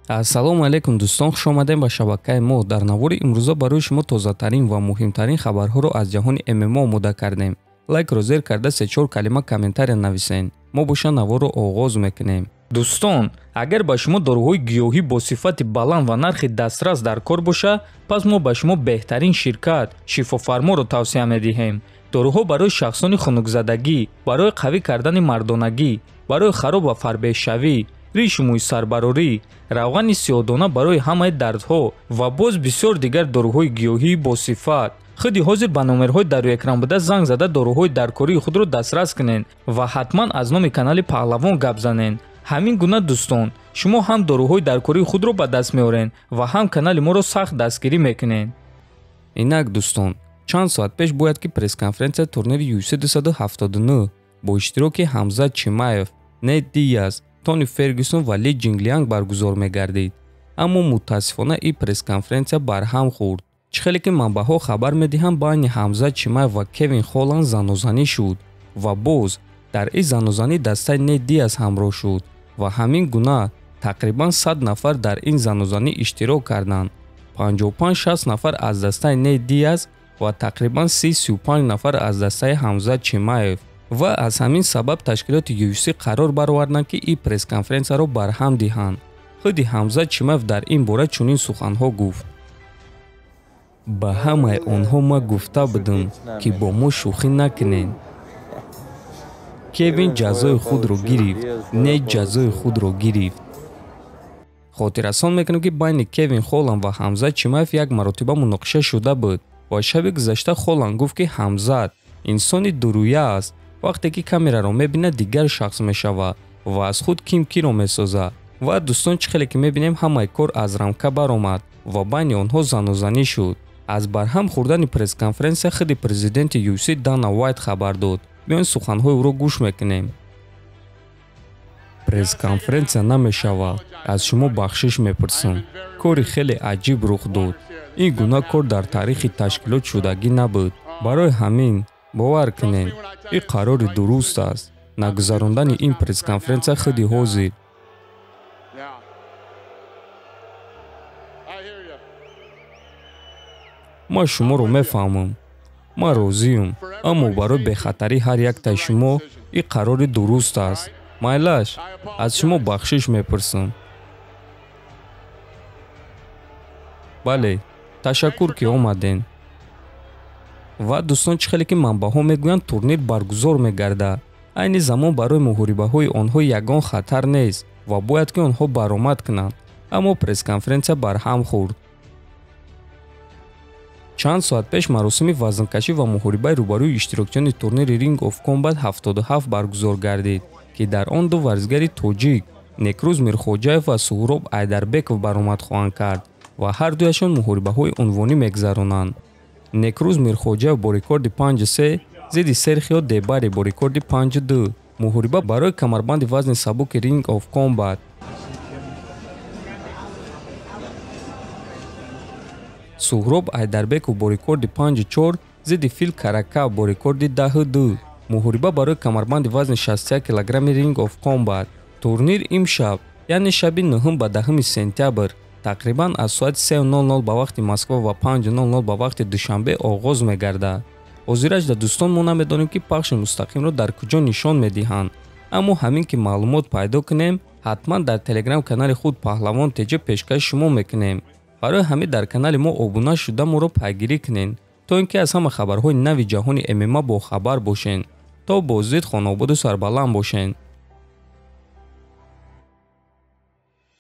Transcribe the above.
Ассалому алайкум дӯстон, хуш омадем ба шабакаи мо. Дар навори имрӯза барои шумо тозатарин ва муҳимтарин хабарҳоро аз ҷаҳони ММО омода кардем. Лайкро зер карда 3-4 калима комментария нависен. Мо боша наворро оғоз мекунем. Дӯстон, агар ба шумо дороҳои гиёҳӣ бо сифати баланд ва нархи дастрас дар кор боша, пас мо ба шумо беҳтарин ширкат Шифофарморо тавсия медиҳем. дороҳо барои шахсони хунукзадагӣ, барои қавӣ кардани мардонагӣ, барои хароб ва фарбеҳшавӣ, риши мӯи сарбарорӣ, равғани сиёҳдона барои ҳамаи дардҳо ва боз бисёр дигар дороҳои гиёҳии босифат. худи ҳозир ба номерҳои дар рӯи экран буда занг зада дороҳои даркории худро дастрас кунед ва ҳатман аз номи канали Паҳлавон гап занед. ҳамин гуна дӯстон, шумо ҳам дороҳои даркории худро ба даст меоред ва ҳам канали моро сахт дастгирӣ мекунед. Инак дӯстон, чанд соат пеш бояд ки пресс-конференсияи турнири UFC 279 бо иштироки Ҳамзат Чимаев, Нейт Диаз, Тони Фергюсон ва Ли Джинглианг баргузор мегардид. аммо мутаассифона ин пресс-конференсия барҳам хурд. чӣ хеле ки манбаъҳо хабар медиҳанд байни Ҳамзат Чимаев ва Кевин Холланд занозанӣ шуд ва боз дар ин занозанӣ дастаи Нейт Диаз ҳамроҳ шуд ва ҳамин гуна тақрибан 100 нафар дар ин занозанӣ иштирок карданд. 55-60 нафар аз дастаи Нейт Диаз ва тақрибан 30-35 нафар аз дастаи Ҳамзат Чимаев. ва аз ҳамин сабаб ташкилоти UFC қарор бароварданд ки ин пресс-конференсияро барҳам диҳанд. худи Ҳамзат Чимаев дар ин бора чунин суханҳо гуфт: ба ҳамаи онҳо ман гуфта будам ки бо мо шӯхӣ накунед. Кевин ҷазои худро гирифт, Нейт ҷазои худро гирифт. хотиррасон мекунем ки байни Кевин Холланд ва Ҳамзат Чимаев як маротиба муноқиша шуда буд ва шаби гузашта Холланд гуфт ки Ҳамзат инсони дурӯя аст. вақте ки камераро мебинад дигар шахс мешавад ва аз худ ким-киро месозад. ва дӯстон, чӣ хеле ки мебинем ҳамаи кор аз рамка баромад ва байни онҳо занозанӣ шуд. аз барҳам хурдани пресс-конференсия худи президенти UFC Дана Вайт хабар дод. биён суханҳои ӯро гӯш мекунем. пресс-конференсия намешавад. аз шумо бахшиш мепурсам. кори хеле аҷиб рух дод. ин гуна кор дар таърихи ташкилот шудагӣ набуд. барои ҳамин бовар кунед, ин қарори дуруст аст. нагузарондани ин пресс-конференсия худи ҳозир. ман шуморо мефаҳмам. ман розиам. аммо барои бехатари ҳар яктаи шумо ин қарори дуруст аст. майлаш, аз шумо бахшиш мепурсам. бале, ташаккур ки омаден. ва дӯстон, чӣ хеле ки манбаъҳо мегӯянд турнир баргузор мегардад. айни замон барои муҳорибаҳои онҳо ягон хатар нест ва бояд ки онҳо баромад кунанд. аммо пресс-конференсия барҳам хурд. чанд соат пеш маросими вазнкашӣ ва муҳорибаи рӯбарӯи иштирокчиёни турнири Ring of Combat 77 баргузор гардид ки дар он ду варзигари тоҷик Некрӯз Мирхоҷаев ва Суҳроб Айдарбеков баромад хоҳанд кард ва ҳар дуяшон муҳорибаҳои унвонӣ мегузаронанд. Некрӯз Мирхоҷаев бо рекорди 5-3 зидди Серхио Дебари бо рекорди 5-2. муҳориба барои камарбанди вазни сабуки Ring of Combat. Суҳроб Айдарбеков бо рекорди 5-4 зидди Фил Каракав бо рекорди 10-2. муҳориба барои камарбанди вазни 61 килограмми Ring of Combat. турнир имшаб, яъне шаби 9 ба 10 сентябр тақрибан аз соати 3:00 ба вақти Москва ва 5:00 ба вақти Душанбе оғоз мегардад. ҳозираҷда дӯстон, мо намедонем ки пахши мустақимро дар куҷо нишон медиҳанд. аммо ҳамин ки маълумот пайдо кунем, ҳатман дар телеграм-канали худ Паҳлавон теҷа пешкаш шумо мекунем. барои ҳамин дар канали мо обуна шуда моро пайгирӣ кунед, то ин ки аз ҳама хабарҳои нави ҷаҳони ММА бохабар бошед. то бозид хонободу сарбаланд бошед.